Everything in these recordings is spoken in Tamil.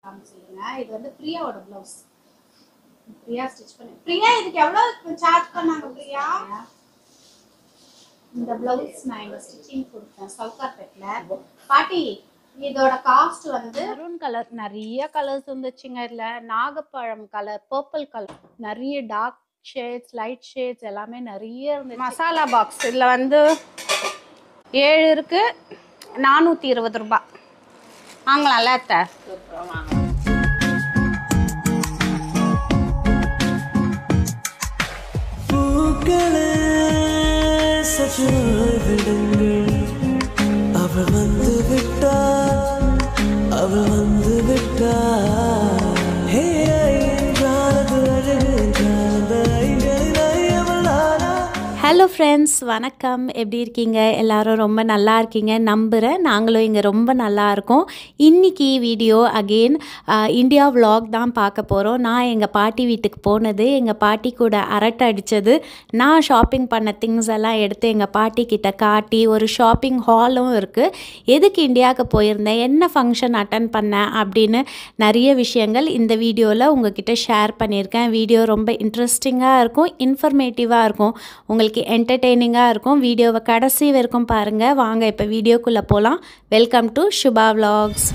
காமிச்சிருங்க. இது வந்து பிரியாவோட ப்ளவுஸ். பிரியா ஸ்டிச் பண்ணி. பிரியா இதுக்கு எவ்வளவு சார்ஜ் பண்ணாங்க பிரியா? இந்த ப்ளவுஸ் நான் இங்க ஸ்டிச்சிங் கொடுத்தேன் சவுகார்பேட்ல. பாட்டி இதோட காஸ்ட் வந்து மெரூன் கலர், நிறைய கலர்ஸ் இருந்துச்சுங்க. இதுல நாகப்பழம் கலர், பர்பிள் கலர், நிறைய டார்க் ஷேட்ஸ், லைட் ஷேட்ஸ் எல்லாமே நிறைய இருந்துச்சு. மசாலா பாக்ஸ் இதுல வந்து 7 இருக்கு, 420 ரூபாய். வாங்கலாம்ல அத்தை? அவள் வந்து விட்டாள், அவள் வந்து விட்டாள். ஹலோ ஃப்ரெண்ட்ஸ், வணக்கம். எப்படி இருக்கீங்க? எல்லோரும் ரொம்ப நல்லா இருக்கீங்க நம்புகிறேன். நாங்களும் இங்கே ரொம்ப நல்லா இருக்கோம். இன்றைக்கி வீடியோ அகெயின் இந்தியா விலாக் தான் பார்க்க போகிறோம். நான் எங்கள் பாட்டி வீட்டுக்கு போனது, எங்கள் பாட்டி கூட அரட்டை அடித்தது, நான் ஷாப்பிங் பண்ண திங்ஸ் எல்லாம் எடுத்து எங்கள் பாட்டிக்கிட்ட காட்டி, ஒரு ஷாப்பிங் ஹாலும் இருக்குது. எதுக்கு இந்தியாவுக்கு போயிருந்தேன், என்ன ஃபங்க்ஷன் அட்டன் பண்ணேன் அப்படின்னு நிறைய விஷயங்கள் இந்த வீடியோவில் உங்ககிட்ட ஷேர் பண்ணியிருக்கேன். வீடியோ ரொம்ப இன்ட்ரெஸ்டிங்காக இருக்கும், இன்ஃபர்மேட்டிவாக இருக்கும், உங்களுக்கு என்டர்டெய்னிங்காக இருக்கும். வீடியோவை கடைசி வரைக்கும் பாருங்கள். வாங்க இப்போ வீடியோக்குள்ளே போகலாம். Welcome to Subha vlogs.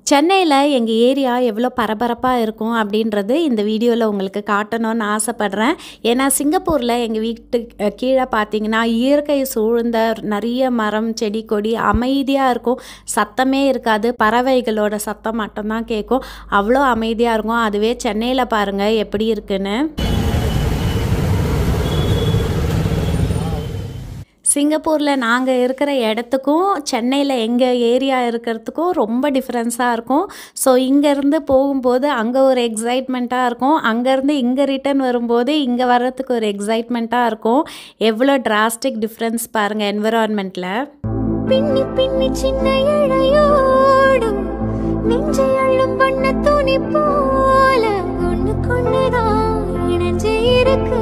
சென்னையில் எங்கள் ஏரியா எவ்வளோ பரபரப்பாக இருக்கும் அப்படின்றது இந்த வீடியோவில் உங்களுக்கு காட்டணும்னு ஆசைப்பட்றேன். ஏன்னா சிங்கப்பூரில் எங்கள் வீட்டு கீழே பார்த்தீங்கன்னா இயற்கை சூழ்ந்த நிறைய மரம், செடி, கொடி, அமைதியாக இருக்கும். சத்தமே இருக்காது, பறவைகளோட சத்தம் மட்டும்தான் கேட்கும். அவ்வளோ அமைதியாக இருக்கும். அதுவே சென்னையில் பாருங்கள் எப்படி இருக்குன்னு. சிங்கப்பூரில் நாங்கள் இருக்கிற இடத்துக்கும் சென்னையில் எங்கள் ஏரியா இருக்கிறதுக்கும் ரொம்ப டிஃப்ரென்ஸாக இருக்கும். ஸோ இங்கேருந்து போகும்போது அங்கே ஒரு எக்ஸைட்மெண்ட்டாக இருக்கும், அங்கேருந்து இங்கே ரிட்டன் வரும்போது இங்கே வர்றதுக்கு ஒரு எக்ஸைட்மெண்ட்டாக இருக்கும். எவ்வளோ டிராஸ்டிக் டிஃப்ரென்ஸ் பாருங்கள் என்விரான்மெண்ட்டில். பின்னி பின்னி சின்ன இழையோடும் நெஞ்சை அள்ளும் பண்ண துணி போல ஒன்று கொண்டுதான் இணைஞ்சே இருக்கு.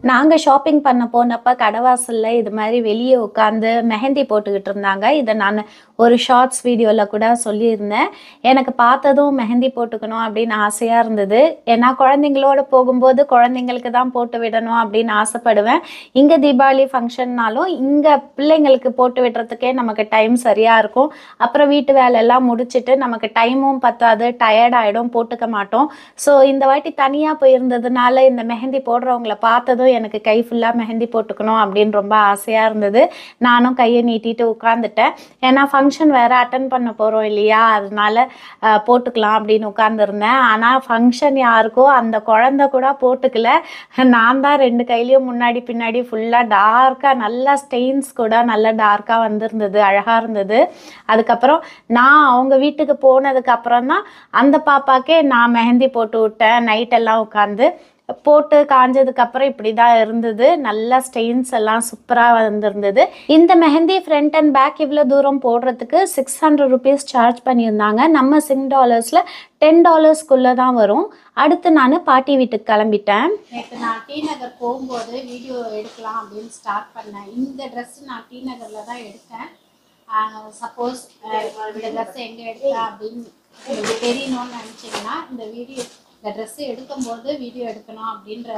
நாங்கள் ஷாப்பிங் பண்ண போனப்போ கடவாசலில் இது மாதிரி வெளியே உட்காந்து மெஹந்தி போட்டுக்கிட்டு இருந்தாங்க. இதை நான் ஒரு ஷார்ட்ஸ் வீடியோவில் கூட சொல்லியிருந்தேன். எனக்கு பார்த்ததும் மெஹந்தி போட்டுக்கணும் அப்படின்னு ஆசையாக இருந்தது. ஏன்னா குழந்தைங்களோட போகும்போது குழந்தைங்களுக்கு தான் போட்டு விடணும் அப்படின்னு ஆசைப்படுவேன். இங்கே தீபாவளி ஃபங்க்ஷன்னாலும் இங்கே பிள்ளைங்களுக்கு போட்டு விடுறதுக்கே நமக்கு டைம் சரியாக இருக்கும். அப்புறம் வீட்டு வேலையெல்லாம் முடிச்சுட்டு நமக்கு டைமும் பத்தாது, டயர்ட் ஆகிடும், போட்டுக்க மாட்டோம். ஸோ இந்த வாட்டி தனியாக போயிருந்ததுனால இந்த மெஹந்தி போடுறவங்கள பார்த்ததும் எனக்கு கை ஃபுல்லாக மெஹந்தி போட்டுக்கணும் அப்படின்னு ரொம்ப ஆசையாக இருந்தது. நானும் கையை நீட்டிட்டு உட்காந்துட்டேன். ஏன்னா ஃபங்க்ஷன் வேறு அட்டன் பண்ண போகிறோம் இல்லையா, அதனால போட்டுக்கலாம் அப்படின்னு உட்காந்துருந்தேன். ஆனால் ஃபங்க்ஷன் யாருக்கோ அந்த குழந்தை கூட போட்டுக்கல. நான் தான் 2 கையிலையும் முன்னாடி பின்னாடி ஃபுல்லாக டார்க்காக, நல்லா ஸ்டெயின்ஸ் கூட நல்லா டார்க்காக வந்திருந்தது, அழகாக இருந்தது. அதுக்கப்புறம் நான் அவங்க வீட்டுக்கு போனதுக்கப்புறம் தான் அந்த பாப்பாக்கே நான் மெஹந்தி போட்டு விட்டேன். நைட்டெல்லாம் உட்காந்து போட்டு காஞ்சதுக்கப்புறம் இப்படி தான் இருந்தது. நல்லா ஸ்டெயின்ஸ் எல்லாம் சூப்பராக வந்திருந்தது. இந்த மெஹந்தி ஃப்ரண்ட் அண்ட் பேக் இவ்வளோ தூரம் போடுறதுக்கு 600 ருபீஸ் சார்ஜ் பண்ணியிருந்தாங்க. நம்ம $6 $10 தான் வரும். அடுத்து நான் பாட்டி வீட்டுக்கு கிளம்பிட்டேன். நேற்று நான் டி நகர் போகும்போது வீடியோ எடுக்கலாம் அப்படின்னு ஸ்டார்ட் பண்ணேன். இந்த ட்ரெஸ் நான் டி நகரில் தான் எடுத்தேன். சப்போஸ் இந்த ட்ரெஸ் எங்கே எடுத்தேன் அப்படின்னு உங்களுக்கு தெரியணும்னு நினச்சிங்கன்னா இந்த ட்ரெஸ்ஸு எடுக்கும்போது வீடியோ எடுக்கணும் அப்படின்ற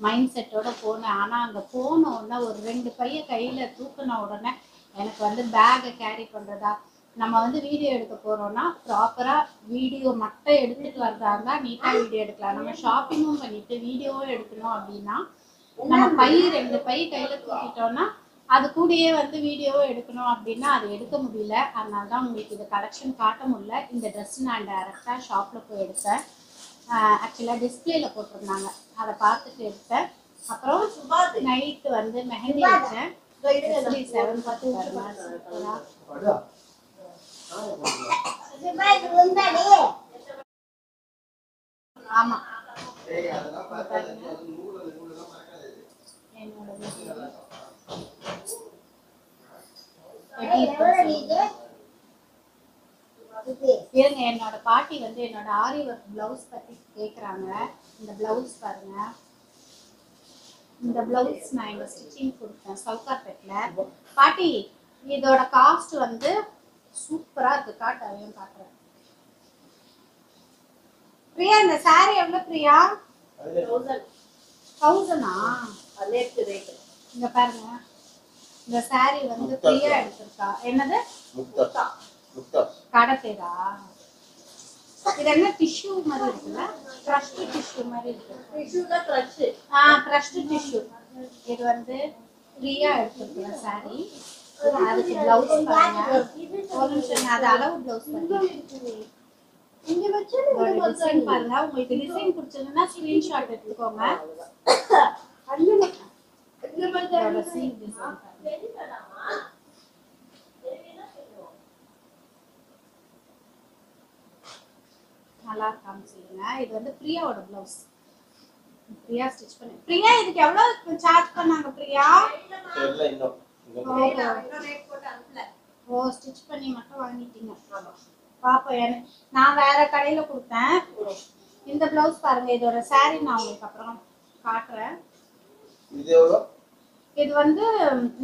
மைண்ட் செட்டோடு போனேன். ஆனால் அங்கே போன உடனே ஒரு 2 பைய கையில் தூக்கின உடனே எனக்கு வந்து பேக்கை கேரி பண்ணுறதா, நம்ம வந்து வீடியோ எடுக்க போகிறோன்னா ப்ராப்பராக வீடியோ மட்டும் எடுத்துகிட்டு வரதா இருந்தால் நீட்டாக வீடியோ எடுக்கலாம். நம்ம ஷாப்பிங்கும் பண்ணிவிட்டு வீடியோவும் எடுக்கணும் அப்படின்னா நம்ம 2 பை கையில் தூக்கிட்டோன்னா அது கூடயே வந்து வீடியோவும் எடுக்கணும் அப்படின்னா அது எடுக்க முடியல. அதனால தான் உங்களுக்கு இது கலெக்ஷன் காட்ட முடியல. இந்த ட்ரெஸ் நான் டைரெக்டாக ஷாப்பில் போய் எடுத்தேன். ஆக்சுவலாக டிஸ்பிளேல போட்டிருந்தாங்க, அதை பார்த்துட்டு எடுத்தேன். அப்புறம் நைட்டு வந்து மெஹந்தி வச்சேன். 7 பார்த்து ஆமாம் இருங்க. என்னோட பாட்டி வந்து என்னோட ஆரி ஒர்க் பிளவுஸ் பற்றி கேட்குறாங்க. இந்த பிளவுஸ் பாருங்க, இந்த பிளவுஸ் நான் எங்கள் ஸ்டிச்சிங் கொடுத்தேன் சவுகார்பேட்டில். பாட்டி இதோட காஸ்ட் வந்து சூப்பரா இருக்கு. காட்டுறேன். பிரியா இந்த சாரி எவ்வளவு பிரியா? 1000 இங்க பாருங்க. இந்த சாரி வந்து பிரியா எடுத்திருக்கா. என்னது? கடை பேரா? இது என்ன டிஷ்யூ மாதிரி இருக்குல்ல? க்ரஷ்ட் டிஷ்யூ மாதிரி இருக்கு. Crushed tissue. இது வந்து பிரியா எடுத்திருக்கிற சாரி. அதுக்கு பிளவுஸ் பாருங்க. ஒரு நிமிஷம், அது அளவு பிளவுஸ் பாருங்க. டிசைன் பாருங்க. உங்களுக்கு டிசைன் பிடிச்சதுன்னா ஸ்கிரீன்ஷாட் எடுத்துக்கோங்க. நல்லா இருக்கான்னு சொல்லுங்க. இது வந்து பிரியாவோட பிளவுஸ். பிரியா ஸ்டிச் பண்ணி. பிரியா இதுக்கு எவ்வளவு சார்ஜ் பண்ணாங்க பிரியா? ஓ ஸ்டிச் பண்ணி மட்டும் வாங்கிட்டீங்க. பாப்போம். நான் வேற கடையில கொடுத்தேன். இந்த பிளவுஸ் பாருங்க. இதோட சாரி நான் உங்களுக்கு அப்புறம் காட்டுறேன். இது வந்து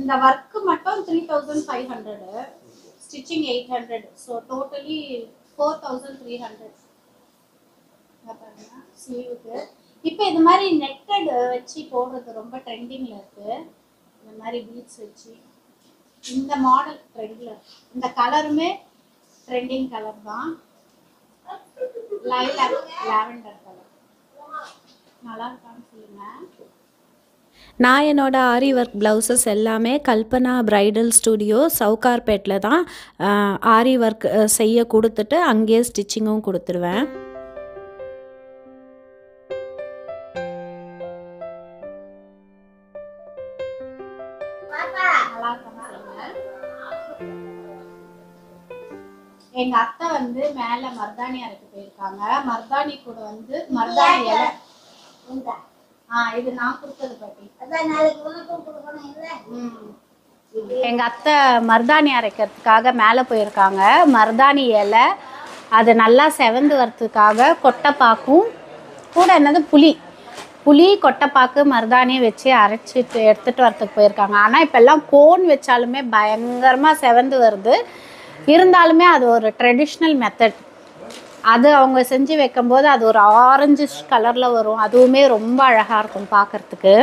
இந்த ஒர்க் மட்டும் 3500, ஸ்டிச்சிங் 800. ஸோ டோட்டலி 4300 பாருங்க ஸ்லீவுக்கு. இப்போ இது மாதிரி நெட்டட் வச்சு போடுறது ரொம்ப ட்ரெண்டிங்ல இருக்கு. இந்த மாதிரி பீட்ஸ் வச்சு இந்த மாடல் ட்ரெண்ட்ல. இந்த கலருமே ட்ரெண்டிங் கலர் தான். Lilac lavender colour. நல்லா இருக்கான்னு சொல்லுங்க. நான் என்னோட ஆரி ஒர்க் ப்ளவுசஸ் எல்லாமே கல்பனா பிரைடல் ஸ்டுடியோ சவுகார்பேட்டில் தான் ஆரி ஒர்க் செய்ய கொடுத்துட்டு அங்கேயே ஸ்டிச்சிங்கும் கொடுத்துருவேன். எங்க அத்தை வந்து மேல மருதாணி அரைக்க போயிருக்காங்க. மருதாணி கூட வந்து மருதாணி இலை. இது நான் கொடுத்தது பாட்டி. எங்கள் அத்தை மருதாணி அரைக்கிறதுக்காக மேலே போயிருக்காங்க. மருதாணி இலை அது நல்லா செவந்து வரத்துக்காக கொட்டைப்பாக்கும் கூட என்னது புளி கொட்டைப்பாக்கு மருதாணியை வச்சு அரைச்சிட்டு எடுத்துகிட்டு வரத்துக்கு போயிருக்காங்க. ஆனால் இப்போல்லாம் கோன் வச்சாலுமே பயங்கரமாக செவந்து வருது. இருந்தாலுமே அது ஒரு ட்ரெடிஷ்னல் மெத்தட். அது அவங்க செஞ்சு வைக்கும்போது அது ஒரு ஆரஞ்சு கலரில் வரும். அதுவுமே ரொம்ப அழகாக இருக்கும் பார்க்குறதுக்கு.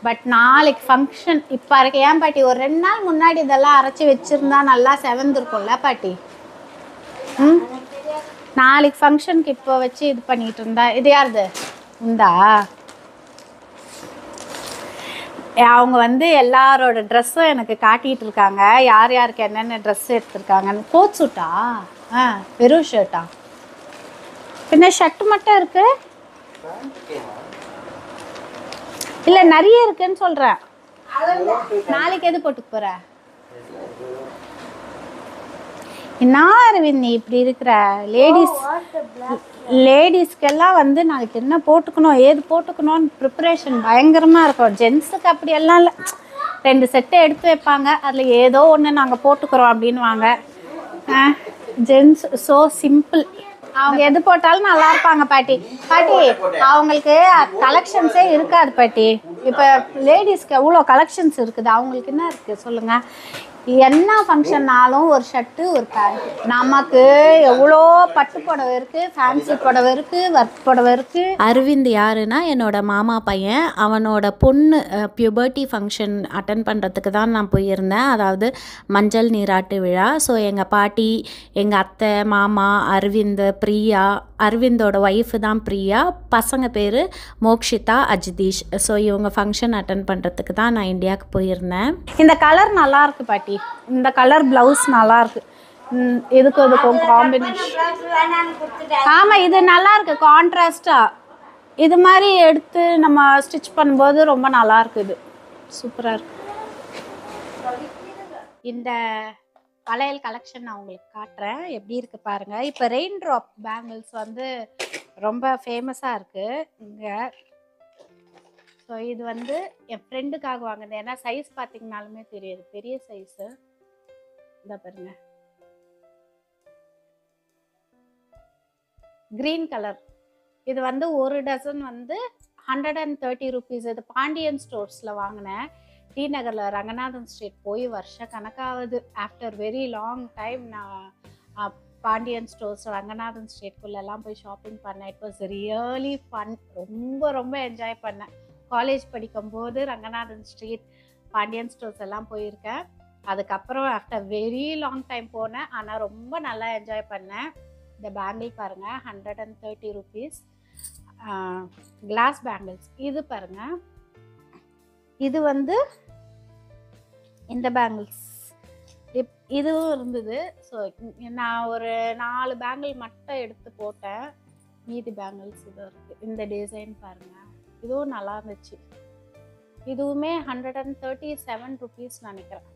பட் நாளைக்கு ஃபங்க்ஷன் இப்போ இருக்கு. ஏன் பாட்டி ஒரு 2 நாள் முன்னாடி இதெல்லாம் அரைச்சி வச்சுருந்தா நல்லா செவந்துருக்கும்ல பாட்டி? நாளைக்கு ஃபங்க்ஷனுக்கு இப்போ வச்சு இது பண்ணிகிட்டு இருந்தா. இது யாருது உண்டா? அவங்க வந்து எல்லாரோட ட்ரெஸ்ஸும் எனக்கு காட்டிகிட்டு இருக்காங்க. யார் யாருக்கு என்னென்ன ட்ரெஸ் எடுத்துருக்காங்கன்னு. கோட் சூட்டா? வெறும் ஷர்ட்டா? பின்ன ஷர்ட் மட்டும் இருக்கு? இல்லை நிறைய இருக்குன்னு சொல்கிறேன். நாளைக்கு எது போட்டுக்கு போகிற? என்ன அரவிந்த் நீ இப்படி இருக்கிற? லேடிஸ்க்கெல்லாம் வந்து நாளைக்கு என்ன போட்டுக்கணும் ஏது போட்டுக்கணும்னு ப்ரிப்பரேஷன் பயங்கரமாக இருக்கும். ஜென்ஸுக்கு அப்படியெல்லாம் இல்லை. 2 செட்டு எடுத்து வைப்பாங்க. அதில் ஏதோ ஒன்று நாங்கள் போட்டுக்கிறோம் அப்படின்வாங்க. Gents so simple. அவங்க எது போட்டாலும் நல்லா இருப்பாங்க பாட்டி. அவங்களுக்கு கலெக்ஷன்ஸே இருக்காது பாட்டி. இப்போ லேடிஸ்க்கு எவ்வளோ கலெக்ஷன்ஸ் இருக்குது. அவங்களுக்கு என்ன இருக்குது சொல்லுங்கள்? என்ன ஃபங்க்ஷன்னாலும் ஒரு ஷர்ட்டு ஒரு பேண்ட். நமக்கு எவ்வளோ பட்டு புடவை இருக்குது, ஃபேன்சி புடவை இருக்குது, ஒர்க் புடவை இருக்குது. அரவிந்த் யாருன்னா என்னோட மாமா பையன். அவனோட பொண்ணு பியூபர்ட்டி ஃபங்க்ஷன் அட்டன் பண்ணுறதுக்கு தான் நான் போயிருந்தேன். அதாவது மஞ்சள் நீராட்டு விழா. ஸோ எங்கள் பாட்டி, எங்கள் அத்தை, மாமா, அரவிந்த், பிரியா, அரவிந்தோட ஒய்ஃபு தான் பிரியா, பசங்க பேர் மோக்ஷிதா, அஜிதீஷ். ஸோ இவங்க ஃபங்க்ஷன் அட்டன் பண்ணுறதுக்கு தான் நான் இந்தியாவுக்கு போயிருந்தேன். இந்த கலர் நல்லாயிருக்கு பாட்டி. இந்த கலர் ப்ளவுஸ் நல்லாயிருக்கு. இதுக்கும் காம்பினேஷன். ஆமாம் இது நல்லாயிருக்கு கான்ட்ராஸ்டாக. இது மாதிரி எடுத்து நம்ம ஸ்டிச் பண்ணும்போது ரொம்ப நல்லாயிருக்கு. இது சூப்பராக இருக்கு. இந்த வளையல் கலெக்ஷன் நான் உங்களுக்கு காட்டுறேன். எப்படி இருக்குது பாருங்கள். இப்போ ரெயின் ட்ராப் பேங்கிள்ஸ் வந்து ரொம்ப ஃபேமஸாக இருக்குது இங்கே. ஸோ இது வந்து என் ஃப்ரெண்டுக்காக வாங்குது. ஏன்னா சைஸ் பார்த்தீங்கனாலுமே தெரியுது, பெரிய சைஸு. இந்த பாருங்க க்ரீன் கலர். இது வந்து ஒரு டசன் வந்து 130 rupees. இது பாண்டியன் ஸ்டோர்ஸில் வாங்கினேன். டி நகரில் ரங்கநாதன் ஸ்ட்ரீட் போய் வருஷ கணக்காவது. ஆஃப்டர் வெரி லாங் டைம் நான் பாண்டியன் ஸ்டோர்ஸ் ரங்கநாதன் ஸ்ட்ரீட்குள்ளெல்லாம் போய் ஷாப்பிங் பண்ணேன். It was really fun. ரொம்ப ரொம்ப என்ஜாய் பண்ணேன். காலேஜ் படிக்கும்போது ரங்கநாதன் ஸ்ட்ரீட் பாண்டியன் ஸ்டோர்ஸ் எல்லாம் போயிருக்கேன். அதுக்கப்புறம் ஆஃப்டர் வெரி லாங் டைம் போனேன். ஆனால் ரொம்ப நல்லா என்ஜாய் பண்ணேன். இந்த பேங்கிள் பாருங்கள், 130 rupees. கிளாஸ் பேங்கிள்ஸ் இது பாருங்கள், இது வந்து இந்த பேங்கிள்ஸ் இதுவும் இருந்தது. ஸோ நான் ஒரு 4 பேங்கிள் மட்டும் எடுத்து போட்டேன். மீதி பேங்கிள்ஸ் இது இருக்குது. இந்த டிசைன் பாருங்கள், இதுவும் நல்லா இருந்துச்சு. இதுவுமே 137 rupees நினைக்கிறேன்.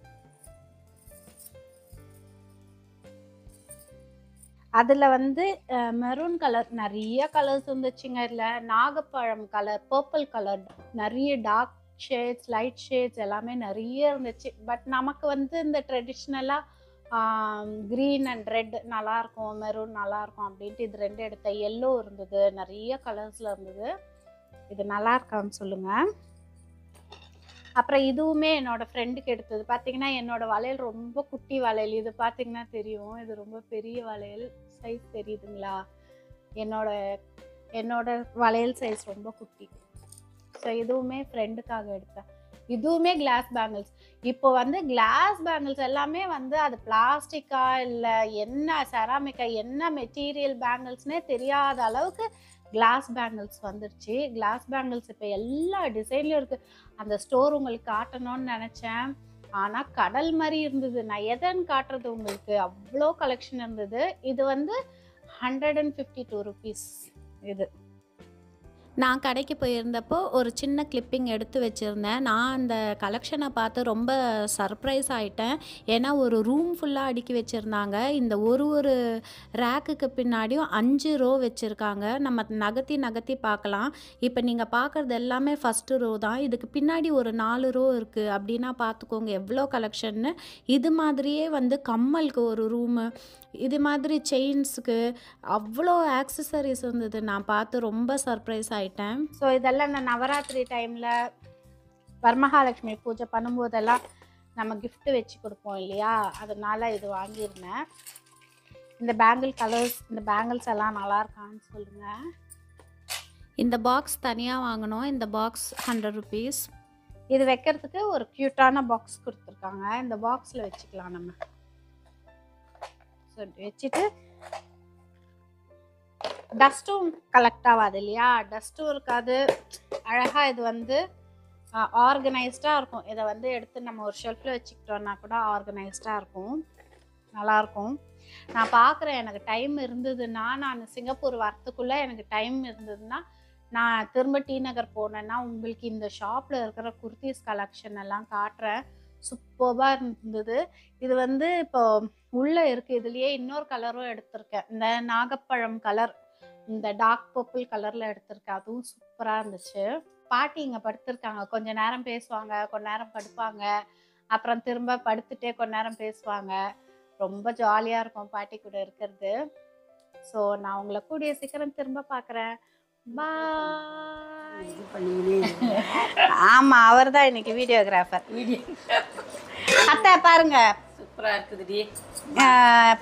அதில் வந்து மெரூன் கலர் நிறைய கலர்ஸ் இருந்துச்சுங்க. இதில் நாகப்பழம் கலர், பர்பிள் கலர், நிறைய டார்க் ஷேட்ஸ், லைட் ஷேட்ஸ் எல்லாமே நிறைய இருந்துச்சு. பட் நமக்கு வந்து இந்த ட்ரெடிஷ்னலாக க்ரீன் அண்ட் ரெட் நல்லாயிருக்கும், மெரூன் நல்லாயிருக்கும் அப்படின்ட்டு இது 2 எடுத்தேன். எல்லோ இருந்தது, நிறைய கலர்ஸில் இருந்தது. இது நல்லா இருக்கான்னு சொல்லுங்கள். அப்புறம் இதுவுமே என்னோடய ஃப்ரெண்டுக்கு எடுத்தது. பார்த்திங்கன்னா என்னோடய வளையல் ரொம்ப குட்டி வளையல். இது பார்த்திங்கன்னா தெரியும், இது ரொம்ப பெரிய வளையல். சைஸ் தெரியுதுங்களா? என்னோட வளையல் சைஸ் ரொம்ப குட்டி. ஸோ இதுவுமே ஃப்ரெண்டுக்காக எடுத்தேன். இதுவுமே கிளாஸ் பேங்கிள்ஸ். இப்போ வந்து கிளாஸ் பேங்கிள்ஸ் எல்லாமே வந்து அது பிளாஸ்டிக்கா இல்லை என்ன செராமிக்கா என்ன மெட்டீரியல் பேங்கிள்ஸ்னே தெரியாத அளவுக்கு கிளாஸ் பேங்கிள்ஸ் வந்துடுச்சு. கிளாஸ் பேங்கிள்ஸ் இப்போ எல்லா டிசைன்லையும் இருக்குது. அந்த ஸ்டோர் உங்களுக்கு காட்டணும்னு நினச்சேன், ஆனால் கடல் மாதிரி இருந்தது. நான் எதன்னு காட்டுறது உங்களுக்கு, அவ்வளோ கலெக்ஷன் இருந்தது. இது வந்து 152 rupees. இது நான் கடைக்கு போயிருந்தப்போ ஒரு சின்ன கிளிப்பிங் எடுத்து வச்சுருந்தேன். நான் அந்த கலெக்ஷனை பார்த்து ரொம்ப சர்ப்ரைஸ் ஆகிட்டேன். ஏன்னா ஒரு ரூம் ஃபுல்லாக அடுக்கி வச்சுருந்தாங்க. இந்த ஒரு ரேக்குக்கு பின்னாடியும் 5 ரோ வச்சுருக்காங்க. நம்ம நகர்த்தி பார்க்கலாம். இப்போ நீங்கள் பார்க்குறது எல்லாமே ஃபஸ்ட்டு ரோ தான். இதுக்கு பின்னாடி ஒரு 4 ரோ இருக்குது. அப்படின்னா பார்த்துக்கோங்க எவ்வளோ கலெக்ஷன்னு. இது மாதிரியே வந்து கம்மலுக்கு ஒரு ரூமு, இது மாதிரி செயின்ஸுக்கு அவ்வளோ ஆக்சசரிஸ் இருந்தது. நான் பார்த்து ரொம்ப சர்ப்ரைஸ் ஆகிட்டேன். ஸோ இதெல்லாம் இந்த நவராத்திரி டைமில் வரமகாலட்சுமி பூஜை பண்ணும்போதெல்லாம் நம்ம gift வச்சு கொடுப்போம் இல்லையா, அதனால இது வாங்கியிருந்தேன். இந்த பேங்கிள் கலர்ஸ், இந்த பேங்கிள்ஸ் எல்லாம் நல்லா இருக்கான்னு சொல்லுங்கள். இந்த பாக்ஸ் தனியாக வாங்கினோம். இந்த பாக்ஸ் 100 rupees. இது வைக்கிறதுக்கு ஒரு க்யூட்டான பாக்ஸ் கொடுத்துருக்காங்க. இந்த பாக்ஸில் வச்சுக்கலாம் நம்ம. ஸோ வச்சுட்டு டஸ்ட்டும் கலெக்ட் ஆகாது இல்லையா, டஸ்ட்டும் இருக்காது. அழகாக இது வந்து ஆர்கனைஸ்டாக இருக்கும். இதை வந்து எடுத்து நம்ம ஒரு ஷெல்ஃபில் வச்சுக்கிட்டோன்னா கூட ஆர்கனைஸ்டாக இருக்கும், நல்லாயிருக்கும். நான் பார்க்குறேன், எனக்கு டைம் இருந்ததுன்னா, நான் சிங்கப்பூர் வரத்துக்குள்ளே எனக்கு டைம் இருந்ததுன்னா நான் திரும்ப டி நகர் போனேன்னா உங்களுக்கு இந்த ஷாப்பில் இருக்கிற குர்த்திஸ் கலெக்ஷன் எல்லாம் காட்டுறேன். சூப்பராக இருந்தது. இது வந்து இப்போ உள்ளே இருக்குது. இதுலேயே இன்னொரு கலரும் எடுத்திருக்கேன், இந்த நாகப்பழம் கலர், இந்த டார்க் பர்பிள் கலரில் எடுத்திருக்கேன். அதுவும் சூப்பராக இருந்துச்சு. பாட்டி இங்கே படுத்திருக்காங்க. கொஞ்ச நேரம் பேசுவாங்க, கொஞ்ச நேரம் படுப்பாங்க, அப்புறம் திரும்ப படுத்துட்டே கொஞ்ச நேரம் பேசுவாங்க. ரொம்ப ஜாலியாக இருக்கும் பாட்டி கூட இருக்கிறது. ஸோ நான் உங்களை கூடிய சீக்கிரம் திரும்ப பார்க்குறேன். பாய். ஆமாம், அவர் தான் இன்னைக்கு வீடியோகிராஃபர். அத்தை பாருங்க, சூப்பராக இருக்குதுடி.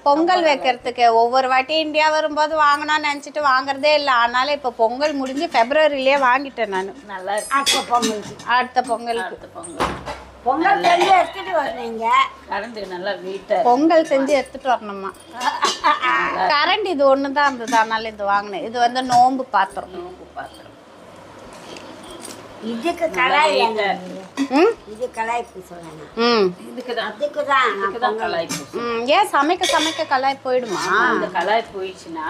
பொங்கல் வைக்கிறதுக்கு ஒவ்வொரு வாட்டி இந்தியா வரும்போது வாங்கணும்னு நினச்சிட்டு வாங்குறதே இல்லை. ஆனாலும் இப்போ பொங்கல் முடிஞ்சு ஃபெப்ரவரியிலே வாங்கிட்டேன் நான். நல்லா இருக்கு. அடுத்த பொங்கலுக்கு பொங்கல் செஞ்சு எடுத்துட்டு வரீங்க. கரண்ட் நல்லா வீட்டை பொங்கல் செஞ்சு எடுத்துட்டு வரணுமா? கரண்ட் இது ஒன்று தான் இருந்தது, அதனால இது வாங்கினேன். இது வந்து நோம்பு பாத்திரம். இதுக்கு கலாய் இது கலாய்ப்பு சொல்லணும். இதுக்கு தான் கலாய்ப்பு. ஏன் சமைக்க கலாய் போயிடுமா? அந்த கலாய் போயிடுச்சுன்னா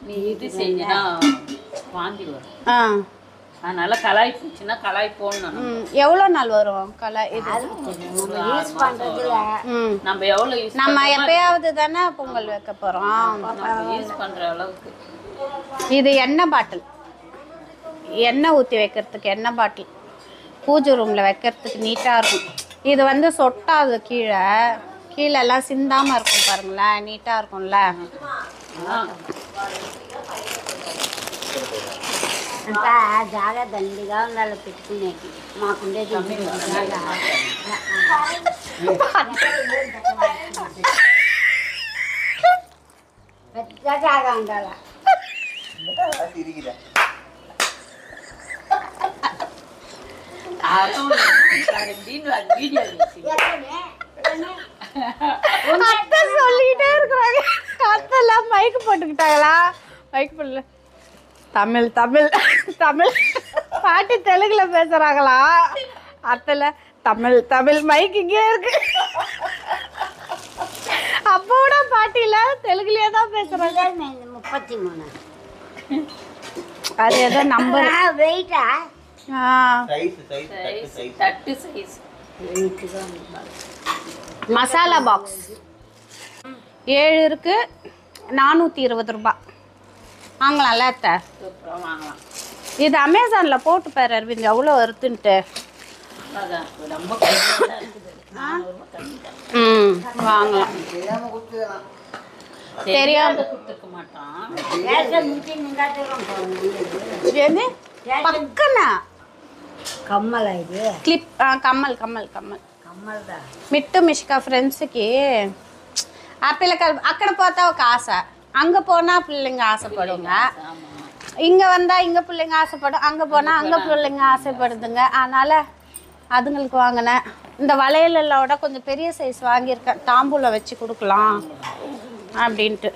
நீ இது செஞ்சுனா வாந்தி வரும். அதனால கலாய் போச்சுன்னா கலாய் போடணும். எவ்வளோ நாள் வரும் கலாய்? இது யூஸ் பண்றதுல நம்ம எவ்வளோ யூஸ் நம்ம எப்பயாவது தானே பொங்கல் வைக்க போகிறோம். யூஸ் பண்ற அளவுக்கு. இது எண்ணெய் பாட்டில், எண்ணெய் ஊற்றி வைக்கிறதுக்கு எண்ணெய் பாட்டில். பூஜை ரூமில் வைக்கிறதுக்கு நீட்டாக இருக்கும். இது வந்து சொட்டாது, கீழெல்லாம் சிந்தாமல் இருக்கும் பாருங்களேன், நீட்டாக இருக்கும்ல. అంతా జాగా దండిగా ఉండాలి పెట్టుకునేకి మాకుండేది పెద్ద జాగా ఉండాలి. அத்தை சொல்லிட்டே இருக்கிறாங்க. அத்தெல்லாம் மைக்கு போட்டுக்கிட்டாங்களா? மைக்கு போடல. தமிழ் தமிழ் தமிழ் பாட்டி தெலுங்குல பேசுறாங்களா? அத்தல தமிழ் தமிழ் மைக் இங்கே இருக்கு. அப்போட பாட்டில தெலுங்குலயே தான் பேசுறாங்க. 33 அது ஏதோ நம்பர் வெயிட்டா தட்டு சைஸ் மசாலா பாக்ஸ் 7 இருக்கு. 420 ரூபாய் வாங்கலாம்ல அத்தை? சூப்பராக வாங்கலாம். இது அமேசான்ல போட்டு பாரு அரவிந்த் எவ்வளோ வருதுன்ட்டு. ரொம்ப கம்மியாக தான் இருக்குது. 400 கம்மி தான். வாங்கலாம். தெரியாம கொடுத்துருக்க மாட்டான். ஏது பக்கனா కమ్మల ఇది క్లిప్ కమ్మల్ కమ్మల్ కమ్మల్ కమ్మలదా మిట్టు మిష్కా ఫ్రెండ్స్కి ఆ పిల్లకి అక్కడ పోతా ఒక ఆశ அங்கே போனால் பிள்ளைங்க ஆசைப்படுங்க, இங்கே வந்தால் இங்கே பிள்ளைங்க ஆசைப்படும், அங்கே போனால் அங்கே பிள்ளைங்க ஆசைப்படுதுங்க. அதனால் அதுங்களுக்கு வாங்கினேன். இந்த வளையலோட கொஞ்சம் பெரிய சைஸ் வாங்கியிருக்கேன், தாம்பூல வச்சு கொடுக்கலாம் அப்படின்ட்டு.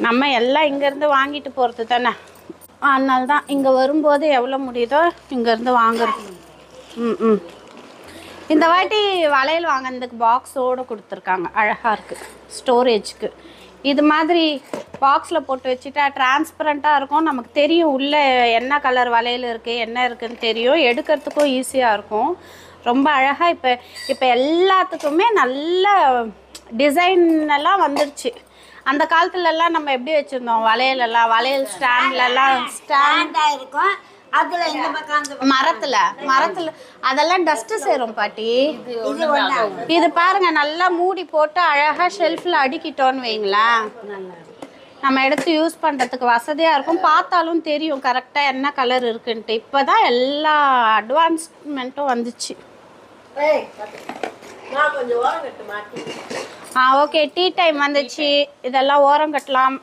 நம்ம எல்லாம் இங்கேருந்து வாங்கிட்டு போகிறது தானே, அதனால தான் இங்கே வரும்போது எவ்வளோ முடியுதோ இங்கேருந்து வாங்குறது. இந்த வாட்டி வளையல் வாங்கினதுக்கு பாக்ஸோடு கொடுத்துருக்காங்க, அழகாக இருக்குது ஸ்டோரேஜுக்கு. இது மாதிரி பாக்ஸில் போட்டு வச்சுட்டா டிரான்ஸ்பரண்ட்டாக இருக்கும், நமக்கு தெரியும் உள்ளே என்ன கலர் வளையல் இருக்குது என்ன இருக்குதுன்னு தெரியும், எடுக்கிறதுக்கும் ஈஸியாக இருக்கும். ரொம்ப அழகாக இப்போ எல்லாத்துக்குமே நல்ல டிசைன் எல்லாம் வந்துடுச்சு. அந்த காலத்துலலாம் நம்ம எப்படி வச்சுருந்தோம் வளையலெல்லாம், வளையல் ஸ்டாண்ட்லலாம் ஸ்டாண்டாக இருக்கும், அதில் இந்த பக்கம் மரத்தில் அதெல்லாம் டஸ்ட்டு சேரும் பாட்டி. இது பாருங்க நல்லா மூடி போட்டு அழகாக ஷெல்ஃபில் அடுக்கிட்டோன்னு வைங்களேன், நம்ம எடுத்து யூஸ் பண்ணுறதுக்கு வசதியாக இருக்கும், பார்த்தாலும் தெரியும் கரெக்டாக என்ன கலர் இருக்குன்ட்டு. இப்போ தான் எல்லா அட்வான்ஸ்மெண்ட்டும் வந்துச்சு. ஓகே, டீ டைம் வந்துச்சு, இதெல்லாம் ஓரம் கட்டலாம்.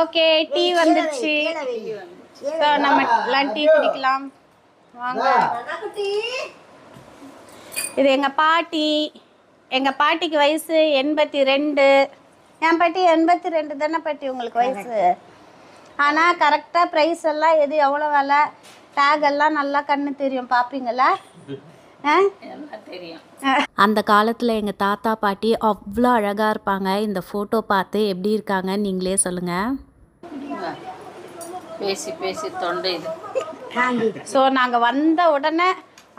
ஓகே, டீ வந்துச்சு, நம்ம எல்லாம் டீ குடிக்கலாம் வாங்க. இது எங்கள் பாட்டி, எங்கள் பாட்டிக்கு வயசு 82. என் பாட்டி 82 தானே பாட்டி உங்களுக்கு வயசு? ஆனால் கரெக்டாக ப்ரைஸ் எல்லாம் எது எவ்வளோ விலை டேக் எல்லாம் நல்லா கண்ணு தெரியும், பார்ப்பீங்களா? தெரியும். அந்த காலத்தில் எங்கள் தாத்தா பாட்டி அவ்வளோ அழகாக இருப்பாங்க. இந்த ஃபோட்டோ பார்த்து எப்படி இருக்காங்க நீங்களே சொல்லுங்கள். பேசி பேசி தொண்டை இது. ஸோ நாங்கள் வந்த உடனே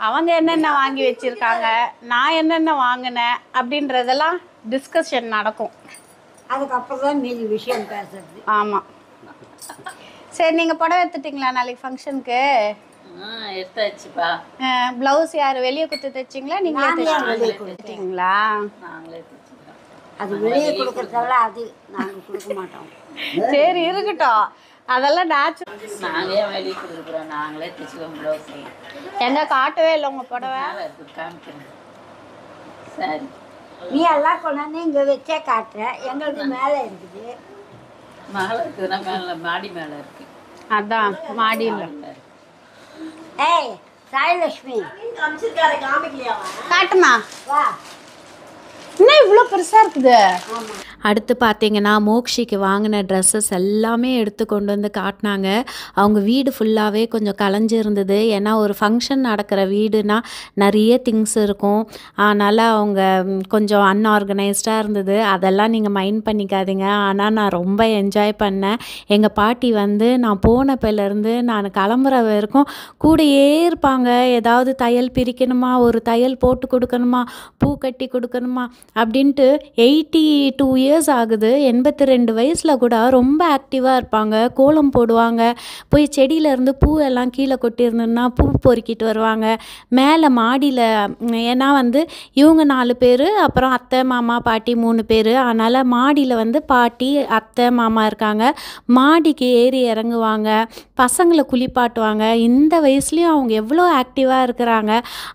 அவங்க என்னென்ன வாங்கி வச்சுருக்காங்க, நான் என்னென்ன வாங்கினேன் அப்படின்றதெல்லாம் டிஸ்கஷன் நடக்கும். அதுக்கப்புறம் தான் மீதி விஷயம் பேசுறது. ஆமாம். சரி, நீங்கள் புடவை எடுத்துட்டிங்களா நாளைக்கு ஃபங்க்ஷனுக்கு? எடுத்தாச்சுப்பா. ப்ளவுஸ் யார் வெளியே கொடுத்து தைச்சிங்களா நீங்களே கொடுத்துட்டீங்களா? நாங்களே தைச்சிக்கிறோம். அது வெளியே கொடுக்குறதெல்லாம் அது நாங்கள் கொடுக்க மாட்டோம். சரி இருக்கட்டும், அதெல்லாம் நேச்சுரல். நாங்களே வெளியே கொடுக்குறோம், நாங்களே தைச்சிக்குவோம் ப்ளவுஸ். எங்கே காட்டவே இல்லை உங்கள் புடவை? காமிக்கிறேன். சரி, நீ எல்லாம் கொண்டாந்து இங்கே வச்சே காட்டுற, எங்களுக்கு மேலே இருக்குது. மேலே இருக்குதுன்னா மேலே மாடி மேலே இருக்கு. அதான் மாடியில். ஏய் சாயலட்சுமி காட்டுமா, வா. என்ன இவ்வளோ பெருசாக இருக்குது? அடுத்து பார்த்தீங்கன்னா மோக்ஷிக்கு வாங்கின ட்ரெஸ்ஸஸ் எல்லாமே எடுத்து கொண்டு வந்து காட்டினாங்க. அவங்க வீடு ஃபுல்லாகவே கொஞ்சம் கலைஞ்சிருந்தது, ஏன்னா ஒரு ஃபங்க்ஷன் நடக்கிற வீடுனா நிறைய திங்ஸ் இருக்கும், அதனால் அவங்க கொஞ்சம் அன்ஆர்கனைஸ்டாக இருந்தது. அதெல்லாம் நீங்கள் மைண்ட் பண்ணிக்காதீங்க. ஆனால் நான் ரொம்ப என்ஜாய் பண்ணேன். எங்கள் பாட்டி வந்து நான் போனப்பிலேருந்து நான் கிளம்புற வரைக்கும் கூடயே இருப்பாங்க. ஏதாவது தையல் பிரிக்கணுமா, ஒரு தையல் போட்டு கொடுக்கணுமா, பூ கட்டி கொடுக்கணுமா அப்படின்ட்டு 82 இயர்ஸ் ஆகுது. 82 வயசில் கூட ரொம்ப ஆக்டிவாக இருப்பாங்க. கோலம் போடுவாங்க, போய் செடியிலேருந்து பூவெல்லாம் கீழே கொட்டியிருந்ததுன்னா பூ பொறுக்கிட்டு வருவாங்க. மேலே மாடியில், ஏன்னா வந்து இவங்க 4 பேர், அப்புறம் அத்தை மாமா பாட்டி 3 பேர். அதனால் மாடியில் வந்து பாட்டி அத்தை மாமா இருக்காங்க. மாடிக்கு ஏறி இறங்குவாங்க, பசங்களை குளிப்பாட்டுவாங்க. இந்த வயசுலேயும் அவங்க எவ்வளோ ஆக்டிவாக இருக்கிறாங்க.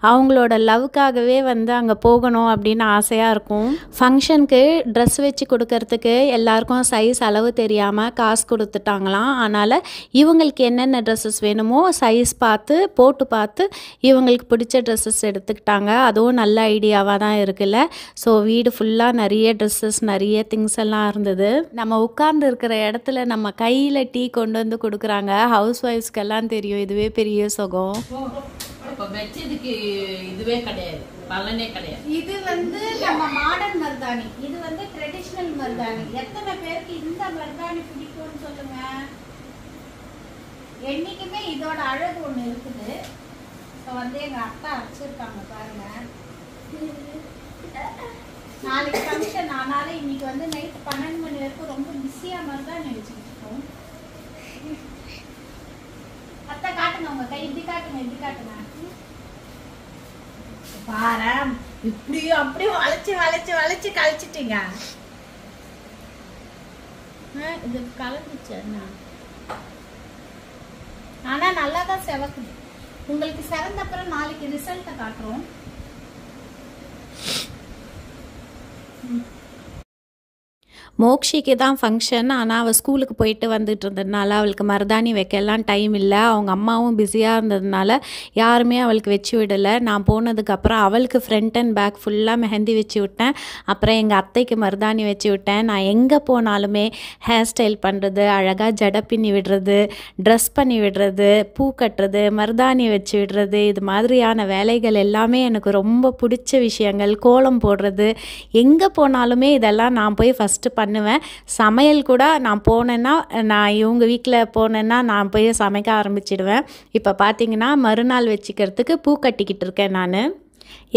அவங்களோட லவ்க்காகவே வந்து அங்கே போகணும் அப்படின்னு ஆசையாக இருக்கும். ஃபங்க்ஷனுக்கு ட்ரெஸ் வச்சு கொடுக்கறதுக்கு எல்லாருக்கும் சைஸ் அளவு தெரியாமல் காசு கொடுத்துட்டாங்களாம். அதனால் இவங்களுக்கு என்னென்ன ட்ரெஸ்ஸஸ் வேணுமோ சைஸ் பார்த்து போட்டு பார்த்து இவங்களுக்கு பிடிச்ச ட்ரெஸ்ஸஸ் எடுத்துக்கிட்டாங்க. அதுவும் நல்ல ஐடியாவாக தான் இருக்குல்ல. ஸோ வீடு ஃபுல்லாக நிறைய ட்ரெஸ்ஸஸ், நிறைய திங்ஸ் எல்லாம் இருந்தது. நம்ம உட்கார்ந்து இருக்கிற இடத்துல நம்ம கையில் டீ கொண்டு வந்து கொடுக்குறாங்க. ஹவுஸ் ஒய்ஃப்ஸ்க்கெல்லாம் தெரியும் இதுவே பெரிய சுகம். இப்போ வச்சதுக்கு இதுவே கிடையாது, பலனே கிடையாது. இது வந்து நம்ம மாடர்ன் மருதாணி, இது வந்து ட்ரெடிஷ்னல் மருதாணி. எத்தனை பேருக்கு இந்த மருதாணி பிடிக்கும்னு சொல்லுங்க. என்னைக்குமே இதோட அழகு ஒண்ணு இருக்குது. இப்போ வந்து எங்க அக்கா அரைச்சிருக்காங்க பாருங்க. நாளைக்கு ஃபங்க்ஷன் ஆனாலும் இன்னைக்கு வந்து நைட் 12 மணி வரைக்கும் ரொம்ப பிஸியா மருதாணி வச்சுக்கிட்டு இருக்கோம். அத்தை காட்டுங்க, உங்க கை இப்படி காட்டுங்க, இப்படி காட்டுங்க. பாரு, இப்படியும் அப்படியும் வளைச்சு வளைச்சு வளைச்சு கழிச்சிட்டீங்க. இது கலந்துச்சு, ஆனா நல்லாதான் செவக்குது. உங்களுக்கு சிறந்த அப்புறம் நாளைக்கு ரிசல்ட்டை காட்டுறோம். மோக்ஷிக்கு தான் ஃபங்க்ஷன். ஆனால் அவள் ஸ்கூலுக்கு போயிட்டு வந்துட்டு இருந்ததுனால அவளுக்கு மருதாணி வைக்கலாம் டைம் இல்லை. அவங்க அம்மாவும் பிஸியாக இருந்ததுனால யாருமே அவளுக்கு வச்சு விடலை. நான் போனதுக்கப்புறம் அவளுக்கு ஃப்ரண்ட் அண்ட் பேக் ஃபுல்லாக மெஹந்தி வச்சு விட்டேன். அப்புறம் எங்கள் அத்தைக்கு மருதாணி வச்சு விட்டேன். நான் எங்கே போனாலுமே ஹேர் ஸ்டைல் பண்ணுறது, அழகாக ஜடை பின்னி விடுறது, ட்ரெஸ் பண்ணி விடுறது, பூ கட்டுறது, மருதாணி வச்சு விடுறது, இது மாதிரியான வேலைகள் எல்லாமே எனக்கு ரொம்ப பிடிச்ச விஷயங்கள். கோலம் போடுறது, எங்கே போனாலுமே இதெல்லாம் நான் போய் ஃபஸ்ட்டு பண்ணுவேன். சமையல் கூட நான் போனேன்னா, நான் இவங்க வீட்டில் போனேன்னா நான் போய் சமைக்க ஆரம்பிச்சிடுவேன். இப்போ பார்த்தீங்கன்னா மறுநாள் வச்சுக்கிறதுக்கு பூ கட்டிக்கிட்டு இருக்கேன் நான்.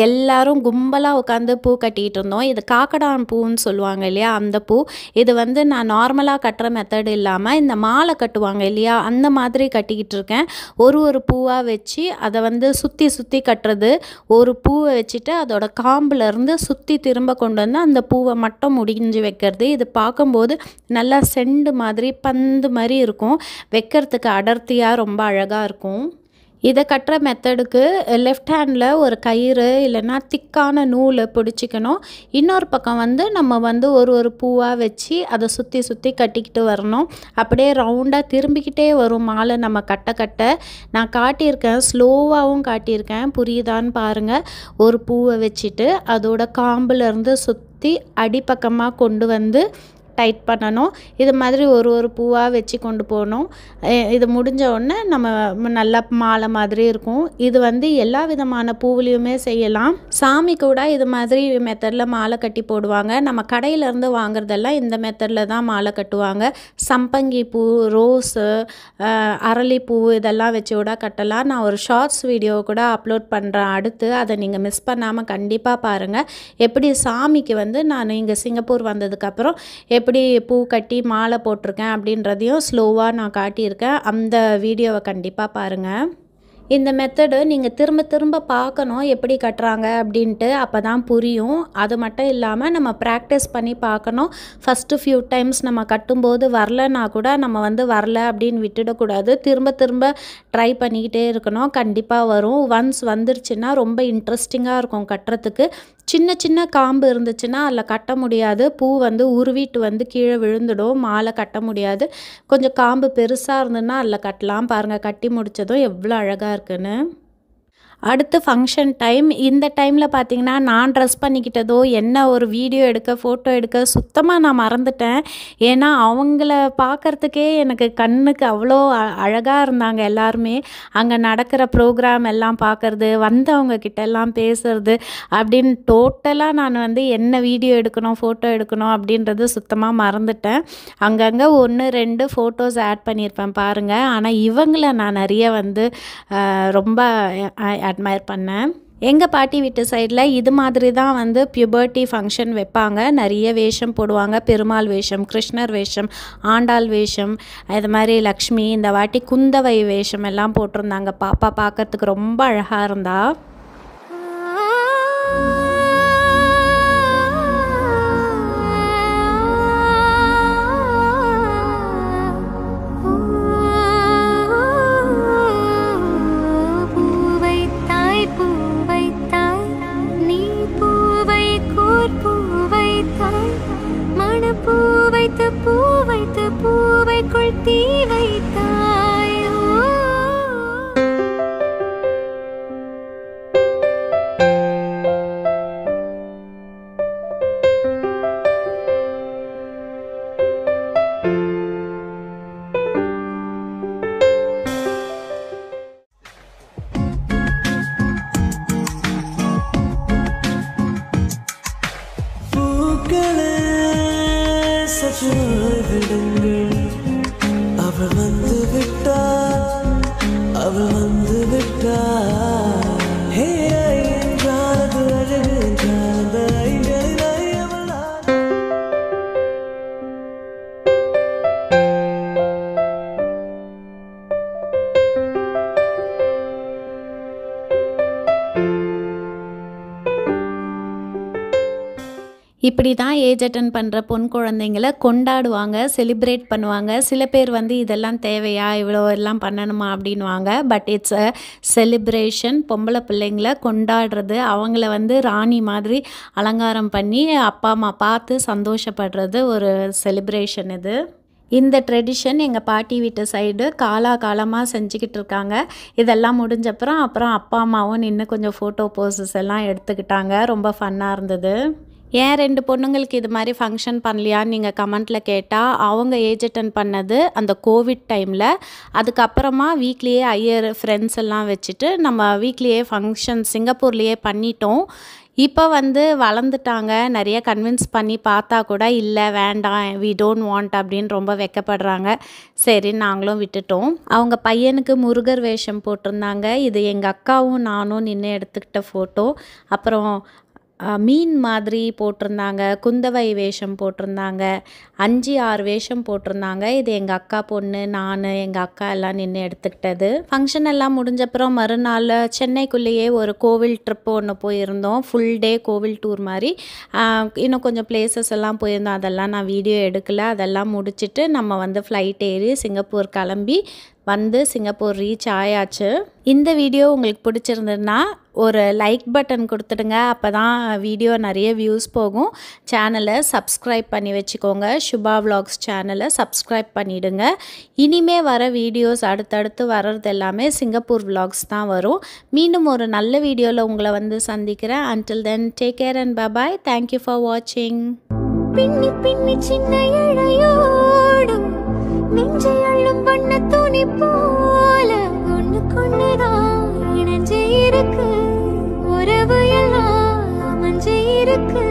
எல்லாரும் கும்பலாக உட்காந்து பூ கட்டிக்கிட்டு இருந்தோம். இது காக்கடான் பூன்னு சொல்லுவாங்க இல்லையா, அந்த பூ. இது வந்து நான் நார்மலாக கட்டுற மெத்தட் இல்லாமல் இந்த மாலை கட்டுவாங்க இல்லையா, அந்த மாதிரி கட்டிக்கிட்டு இருக்கேன். ஒரு பூவாக வச்சு அதை வந்து சுற்றி சுற்றி கட்டுறது. ஒரு பூவை வச்சுட்டு அதோட காம்புலேருந்து சுற்றி திரும்ப கொண்டு வந்து அந்த பூவை மட்டும் முடிஞ்சு வைக்கிறது. இது பார்க்கும்போது நல்லா செண்டு மாதிரி பந்து மாதிரி இருக்கும். வைக்கிறதுக்கு அடர்த்தியாக ரொம்ப அழகாக இருக்கும். இதை கட்டுற மெத்தடுக்கு லெஃப்ட் ஹேண்டில் ஒரு கயிறு இல்லைன்னா திக்கான நூலை பிடிச்சிக்கணும். இன்னொரு பக்கம் வந்து நம்ம வந்து ஒரு பூவாக வச்சு அதை சுற்றி சுற்றி கட்டிக்கிட்டு வரணும். அப்படியே ரவுண்டாக திரும்பிக்கிட்டே வரும் மாலை நம்ம கட்ட. நான் காட்டியிருக்கேன், ஸ்லோவாகவும் காட்டியிருக்கேன், புரியுதான்னு பாருங்கள். ஒரு பூவை வச்சுட்டு அதோட காம்புலேருந்து சுற்றி அடிப்பக்கமாக கொண்டு வந்து டைட் பண்ணணும். இது மாதிரி ஒரு பூவாக வச்சு கொண்டு போகணும். இது முடிஞ்ச உடனே நம்ம நல்லா மாலை மாதிரி இருக்கும். இது வந்து எல்லா விதமான பூவிலையுமே செய்யலாம். சாமி கூட இது மாதிரி மெத்தடில் மாலை கட்டி போடுவாங்க. நம்ம கடையிலேருந்து வாங்குறதெல்லாம் இந்த மெத்தடில் தான் மாலை கட்டுவாங்க. சம்பங்கி பூ, ரோஸு, அரளிப்பூ இதெல்லாம் வச்சு கூட கட்டலாம். நான் ஒரு ஷார்ட்ஸ் வீடியோ கூட அப்லோட் பண்ணுறேன் அடுத்து, அதை நீங்கள் மிஸ் பண்ணாமல் கண்டிப்பாக பாருங்கள். எப்படி சாமிக்கு வந்து நான் இங்கே சிங்கப்பூர் வந்ததுக்கப்புறம் எப்படி பூ கட்டி மாலை போட்டிருக்கேன் அப்படின்றதையும் ஸ்லோவாக நான் காட்டியிருக்கேன். அந்த வீடியோவை கண்டிப்பாக பாருங்கள். இந்த மெத்தடு நீங்கள் திரும்ப திரும்ப பார்க்கணும் எப்படி கட்டுறாங்க அப்படின்ட்டு, அப்போ தான் புரியும். அது மட்டும் இல்லாமல் நம்ம ப்ராக்டிஸ் பண்ணி பார்க்கணும். ஃபஸ்ட்டு ஃபியூ டைம்ஸ் நம்ம கட்டும்போது வரலன்னா கூட நம்ம வந்து வரல அப்படின்னு விட்டுடக்கூடாது. திரும்ப திரும்ப ட்ரை பண்ணிக்கிட்டே இருக்கணும். கண்டிப்பாக வரும். ஒன்ஸ் வந்துருச்சுன்னா ரொம்ப இன்ட்ரெஸ்டிங்காக இருக்கும் கட்டுறதுக்கு. சின்ன சின்ன காம்பு இருந்துச்சுன்னா அதில் கட்ட முடியாது. பூ வந்து உருவிட்டு வந்து கீழே விழுந்துடும், மாலை கட்ட முடியாது. கொஞ்சம் காம்பு பெருசாக இருந்ததுன்னா அதில் கட்டலாம். பாருங்கள், கட்டி முடித்ததும் எவ்வளோ அழகாக இருக்குன்னு. அடுத்து ஃபங்க்ஷன் டைம். இந்த டைமில் பார்த்திங்கன்னா நான் ட்ரெஸ் பண்ணிக்கிட்டதோ என்ன ஒரு வீடியோ எடுக்க, ஃபோட்டோ எடுக்க சுத்தமாக நான் மறந்துட்டேன். ஏன்னா அவங்கள பார்க்குறதுக்கே எனக்கு கண்ணுக்கு அவ்வளோ அழகாக இருந்தாங்க எல்லாருமே. அங்கே நடக்கிற ப்ரோக்ராம் எல்லாம் பார்க்குறது, வந்தவங்க கிட்ட எல்லாம் பேசுறது அப்படின்னு டோட்டலாக நான் வந்து என்ன வீடியோ எடுக்கணும், ஃபோட்டோ எடுக்கணும் அப்படின்றது சுத்தமாக மறந்துட்டேன். அங்கங்கே 1-2 ஃபோட்டோஸ் ஆட் பண்ணியிருப்பேன் பாருங்கள். ஆனால் இவங்கள நான் நிறைய வந்து ரொம்ப அட்மையர் பண்ணேன். எங்கள் பாட்டி வீட்டு சைடில் இது மாதிரி தான் வந்து பியூபர்ட்டி ஃபங்க்ஷன் வைப்பாங்க. நிறைய வேஷம் போடுவாங்க. பெருமாள் வேஷம், கிருஷ்ணர் வேஷம், ஆண்டாள் வேஷம், இது மாதிரி லக்ஷ்மி, இந்த வாட்டி குந்தவை வேஷம் எல்லாம் போட்டிருந்தாங்க. பாப்பா பார்க்கறதுக்கு ரொம்ப அழகாக இருந்தா. பூவைக்குள் தீ வைத்தாயோ. அவள் வந்து விட்டாள், அவள் வந்து விட்டாள். ஹே என்றானது அழகு என்றானது ஐயனை அவள் இப்படி தான் ஏஜ் அட்டன் பண்ணுற பொன் குழந்தைங்கள கொண்டாடுவாங்க, செலிப்ரேட் பண்ணுவாங்க. சில பேர் வந்து இதெல்லாம் தேவையா, இவ்வளோ எல்லாம் பண்ணணுமா அப்படின்வாங்க. But it's a celebration. பொம்பளை பிள்ளைங்கள கொண்டாடுறது, அவங்கள வந்து ராணி மாதிரி அலங்காரம் பண்ணி அப்பா அம்மா பார்த்து சந்தோஷப்படுறது ஒரு செலிப்ரேஷன் இது. இந்த ட்ரெடிஷன் எங்கள் பாட்டி வீட்டு சைடு காலமாக செஞ்சுக்கிட்டு இருக்காங்க. இதெல்லாம் முடிஞ்சப்புறம் அப்பா அம்மாவும் நின்று கொஞ்சம் ஃபோட்டோ போஸஸ் எல்லாம் எடுத்துக்கிட்டாங்க. ரொம்ப ஃபன்னாக இருந்தது. ஏன் 2 பொண்ணுங்களுக்கு இது மாதிரி ஃபங்க்ஷன் பண்ணலையான்னு நீங்கள் கமெண்ட்டில் கேட்டால், அவங்க ஏஜ் அட்டன் பண்ணது அந்த கோவிட் டைமில். அதுக்கப்புறமா வீக்லியே ஐயர் ஃப்ரெண்ட்ஸ் எல்லாம் வச்சுட்டு நம்ம வீக்லியே ஃபங்க்ஷன் சிங்கப்பூர்லேயே பண்ணிட்டோம். இப்போ வந்து வளர்ந்துட்டாங்க. நிறைய கன்வின்ஸ் பண்ணி பார்த்தா கூட இல்லை வேண்டாம், வி டோன்ட் வாண்ட் அப்படின்னு ரொம்ப வெக்கப்படுறாங்க. சரி நாங்களும் விட்டுட்டோம். அவங்க பையனுக்கு முருகர் வேஷம் போட்டிருந்தாங்க. இது எங்கள் அக்காவும் நானும் நின்று எடுத்துக்கிட்ட ஃபோட்டோ. அப்புறம் மீன் மாதிரி போட்டிருந்தாங்க, குந்தவை வேஷம் போட்டிருந்தாங்க, 5-6 வேஷம் போட்டிருந்தாங்க. இது எங்கள் அக்கா பொண்ணு, நான், எங்கள் அக்கா எல்லாம் நின்று எடுத்துக்கிட்டது. ஃபங்க்ஷன் எல்லாம் முடிஞ்சப்புறம் மறுநாள் சென்னைக்குள்ளேயே ஒரு கோவில் ட்ரிப்பு ஒன்று போயிருந்தோம். ஃபுல் டே கோவில் டூர் மாதிரி. இன்னும் கொஞ்சம் பிளேசஸ் எல்லாம் போயிருந்தோம். அதெல்லாம் நான் வீடியோ எடுக்கலை. அதெல்லாம் முடிச்சுட்டு நம்ம வந்து ஃப்ளைட் ஏறி சிங்கப்பூர் கிளம்பி வந்து சிங்கப்பூர் ரீச் ஆயாச்சு. இந்த வீடியோ உங்களுக்கு பிடிச்சிருந்ததுன்னா ஒரு லைக் பட்டன் கொடுத்துடுங்க. அப்போ தான் வீடியோ நிறைய வியூஸ் போகும். சேனலை சப்ஸ்கிரைப் பண்ணி வச்சுக்கோங்க. சுபா விலாக்ஸ் சேனலை சப்ஸ்கிரைப் பண்ணிவிடுங்க. இனிமே வர வீடியோஸ் அடுத்தடுத்து வர்றது எல்லாமே சிங்கப்பூர் விலாக்ஸ் தான் வரும். மீண்டும் ஒரு நல்ல வீடியோவில் உங்களை வந்து சந்திக்கிறேன். until then take care and bye bye. Thank you for watching. பின்னி பின்னி சின்ன இழையோடும் நெஞ்சை அள்ளும் வண்ண துணி போல ஒண்ணு கொண்டுதான் இணைஞ்சே இருக்கு. உறவு எல்லாம் அமைஞ்சே இருக்கு.